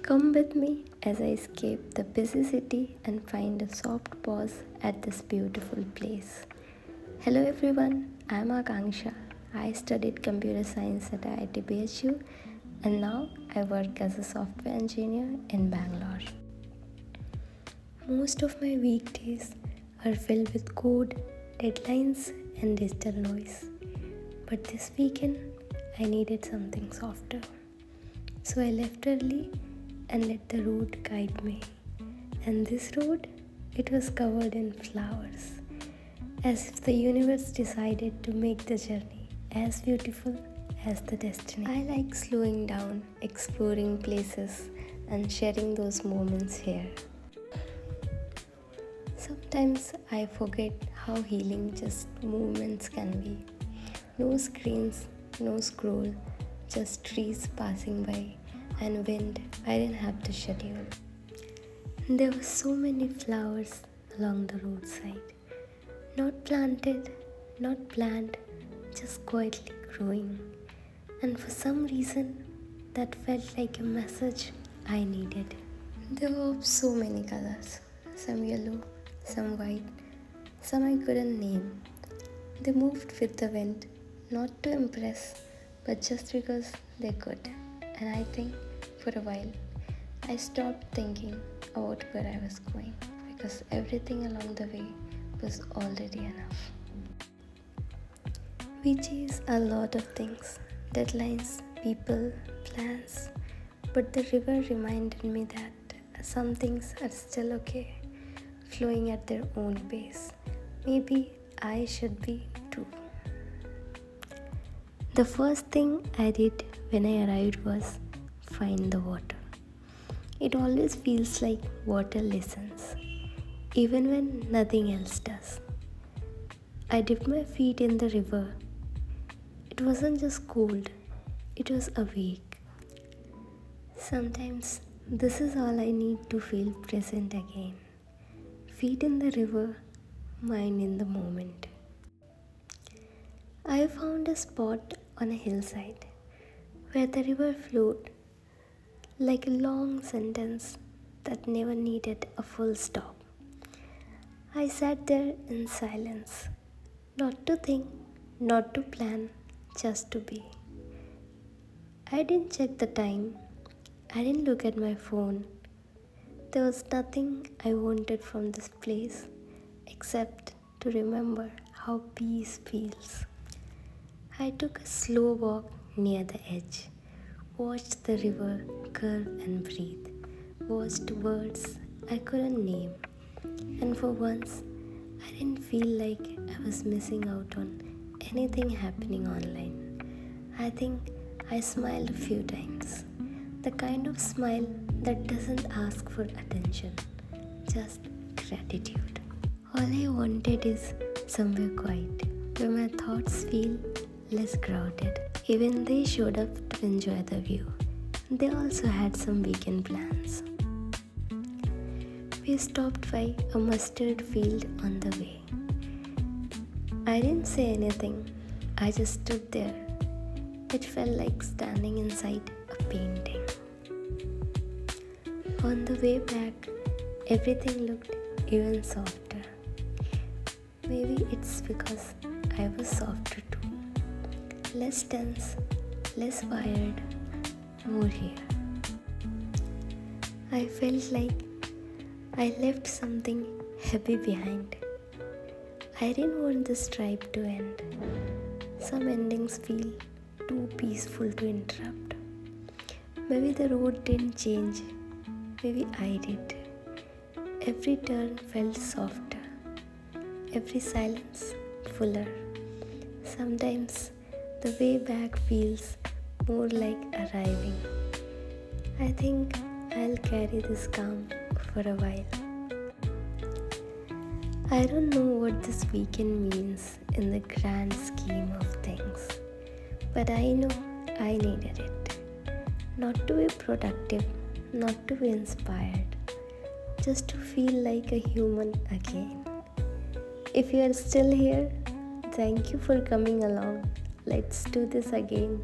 Come with me as I escape the busy city and find a soft pause at this beautiful place. Hello everyone, I am Akanksha. I studied computer science at IIT BHU and now I work as a software engineer in Bangalore. Most of my weekdays are filled with code, deadlines, and digital noise. But this weekend, I needed something softer. So I left early and let the road guide me. And this road, it was covered in flowers, as if the universe decided to make the journey as beautiful as the destiny. I like slowing down, exploring places, and sharing those moments here. Sometimes I forget how healing just movements can be. No screens, no scroll, just trees passing by and wind I didn't have to schedule. There were so many flowers along the roadside. Not planted, not planned, just quietly growing. And for some reason, that felt like a message I needed. There were so many colors, some yellow, some white, some I couldn't name. They moved with the wind, not to impress, but just because they could. And I think for a while, I stopped thinking about where I was going because everything along the way was already enough. We chase a lot of things, deadlines, people, plans, but the river reminded me that some things are still okay, flowing at their own pace. Maybe I should be too. The first thing I did when I arrived was find the water. It always feels like water listens, even when nothing else does. I dipped my feet in the river. It wasn't just cold, it was awake. Sometimes this is all I need to feel present again. Feet in the river, mind in the moment. I found a spot on a hillside where the river flowed like a long sentence that never needed a full stop. I sat there in silence, not to think, not to plan, just to be. I didn't check the time, I didn't look at my phone. There was nothing I wanted from this place except to remember how peace feels. I took a slow walk near the edge, watched the river curve and breathe, watched words I couldn't name, and for once I didn't feel like I was missing out on anything happening online. I think I smiled a few times, the kind of smile that doesn't ask for attention, just gratitude. All I wanted is somewhere quiet, where my thoughts feel less crowded. Even they showed up to enjoy the view. They also had some weekend plans. We stopped by a mustard field on the way. I didn't say anything, I just stood there. It felt like standing inside a painting. On the way back, everything looked even softer. Maybe it's because I was softer too. Less tense, less wired, more here. I felt like I left something heavy behind. I didn't want this drive to end. Some endings feel too peaceful to interrupt. Maybe the road didn't change, maybe I did. Every turn felt softer, every silence fuller. Sometimes the way back feels more like arriving. I think I'll carry this calm for a while. I don't know what this weekend means in the grand scheme of things, but I know I needed it. Not to be productive, not to be inspired, just to feel like a human again. If you are still here, thank you for coming along. Let's do this again.